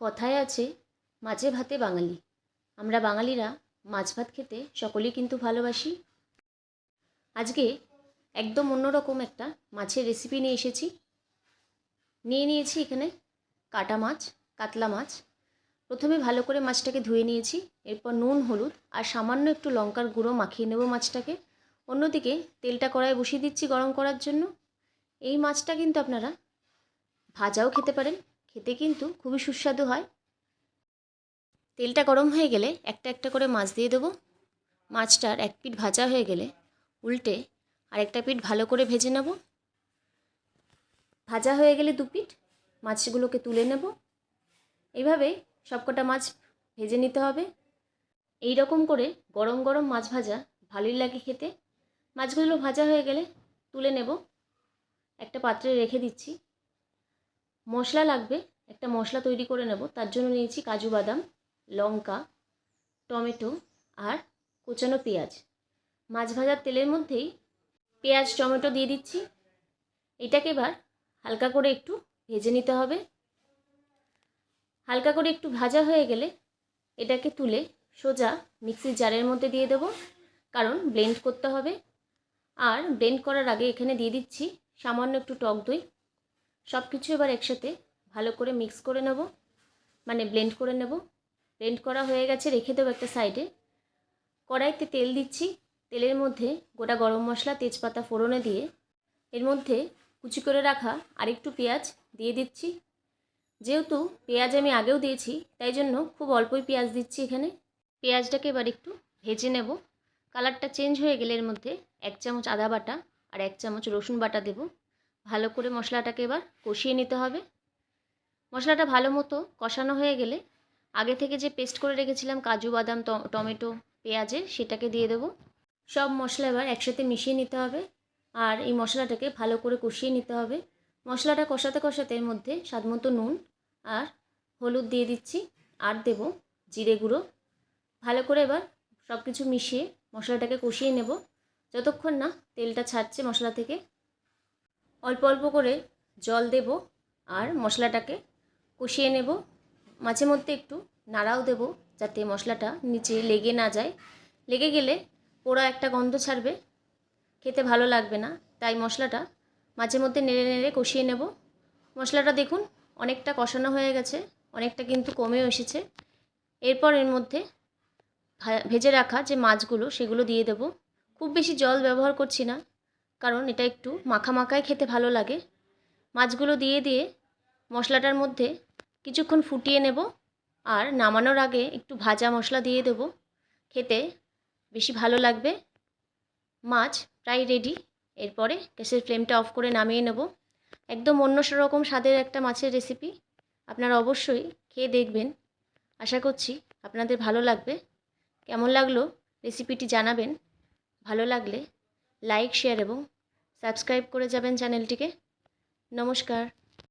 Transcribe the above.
কথায় আছে মাছে ভাতে বাঙালি। আমরা বাঙালিরা মাছ ভাত খেতে সকলেই কিন্তু ভালোবাসি। আজকে একদম অন্যরকম একটা মাছের রেসিপি নিয়ে এসেছি। নিয়েছি এখানে কাটা মাছ, কাতলা মাছ। প্রথমে ভালো করে মাছটাকে ধুয়ে নিয়েছি। এরপর নুন, হলুদ আর সামান্য একটু লঙ্কার গুঁড়ো মাখিয়ে নেব মাছটাকে। অন্যদিকে তেলটা কড়াইয়ে বসিয়ে দিচ্ছি গরম করার জন্য। এই মাছটা কিন্তু আপনারা ভাজাও খেতে পারেন, খেতে কিন্তু খুবই সুস্বাদু হয়। তেলটা গরম হয়ে গেলে একটা একটা করে মাছ দিয়ে দেবো। মাছটার এক পিঠ ভাজা হয়ে গেলে উল্টে আরেকটা পিঠ ভালো করে ভেজে নেব। ভাজা হয়ে গেলে দু পিঠ মাছগুলোকে তুলে নেব। এইভাবে সবকটা মাছ ভেজে নিতে হবে। এই রকম করে গরম গরম মাছ ভাজা ভালোই লাগে খেতে। মাছগুলো ভাজা হয়ে গেলে তুলে নেব, একটা পাত্রে রেখে দিচ্ছি। মশলা লাগবে, একটা মশলা তৈরি করে নেব। তার জন্য নিয়েছি কাজু বাদাম, লঙ্কা, টমেটো আর কুচানো পেঁয়াজ। মাছ ভাজার তেলের মধ্যেই পেঁয়াজ টমেটো দিয়ে দিচ্ছি। এটাকে এবার হালকা করে একটু ভেজে নিতে হবে। হালকা করে একটু ভাজা হয়ে গেলে এটাকে তুলে সোজা মিক্সির জারের মধ্যে দিয়ে দেবো, কারণ ব্লেন্ড করতে হবে। আর ব্লেন্ড করার আগে এখানে দিয়ে দিচ্ছি সামান্য একটু টক দই। সব কিছু এবার একসাথে ভালো করে মিক্স করে নেব, মানে ব্লেন্ড করে নেব। ব্লেন্ড করা হয়ে গেছে, রেখে দেবো একটা সাইডে। কড়াইতে তেল দিচ্ছি। তেলের মধ্যে গোটা গরম মশলা, তেজপাতা ফোড়নে দিয়ে এর মধ্যে কুচি করে রাখা আরেকটু পেঁয়াজ দিয়ে দিচ্ছি। যেহেতু পেঁয়াজ আমি আগেও দিয়েছি, তাই জন্য খুব অল্পই পেঁয়াজ দিচ্ছি এখানে। পেঁয়াজটাকে এবার একটু ভেজে নেব। কালারটা চেঞ্জ হয়ে গেলে এর মধ্যে 1 চামচ আদা বাটা আর 1 চামচ রসুন বাটা দেব। ভালো করে মশলাটাকে এবার কষিয়ে নিতে হবে। মশলাটা ভালো মতো কষানো হয়ে গেলে আগে থেকে যে পেস্ট করে রেখেছিলাম কাজু বাদাম টমেটো পেঁয়াজের, সেটাকে দিয়ে দেবো। সব মশলা এবার একসাথে মিশিয়ে নিতে হবে আর এই মশলাটাকে ভালো করে কষিয়ে নিতে হবে। মশলাটা কষাতে কষাতে এর মধ্যে স্বাদমতো নুন আর হলুদ দিয়ে দিচ্ছি, আর দেব জিরে গুঁড়ো। ভালো করে এবার সব কিছু মিশিয়ে মশলাটাকে কষিয়ে নেব যতক্ষণ না তেলটা ছাড়ছে মশলা থেকে। অল্প অল্প করে জল দেব আর মশলাটাকে কষিয়ে নেব। মাঝে মধ্যে একটু নাড়াও দেব যাতে মশলাটা নিচে লেগে না যায়। লেগে গেলে পোড়া একটা গন্ধ ছাড়বে, খেতে ভালো লাগবে না। তাই মশলাটা মাঝে মধ্যে নেড়ে নেড়ে কষিয়ে নেব। মশলাটা দেখুন অনেকটা কষানো হয়ে গেছে, অনেকটা কিন্তু কমেও এসেছে। এরপর এর মধ্যে ভেজে রাখা যে মাছগুলো সেগুলো দিয়ে দেব। খুব বেশি জল ব্যবহার করছি না, কারণ এটা একটু মাখা মাখায় খেতে ভালো লাগে। মাছগুলো দিয়ে মশলাটার মধ্যে কিছুক্ষণ ফুটিয়ে নেব আর নামানোর আগে একটু ভাজা মশলা দিয়ে দেব, খেতে বেশি ভালো লাগবে। মাছ প্রায় রেডি। এরপরে গ্যাসের ফ্লেমটা অফ করে নামিয়ে নেব। একদম অন্য রকম স্বাদের একটা মাছের রেসিপি। আপনারা অবশ্যই খেয়ে দেখবেন। আশা করছি আপনাদের ভালো লাগবে। কেমন লাগলো রেসিপিটি জানাবেন। ভালো লাগলে লাইক, শেয়ার এবং সাবস্ক্রাইব করে যাবেন চ্যানেলটিকে। নমস্কার।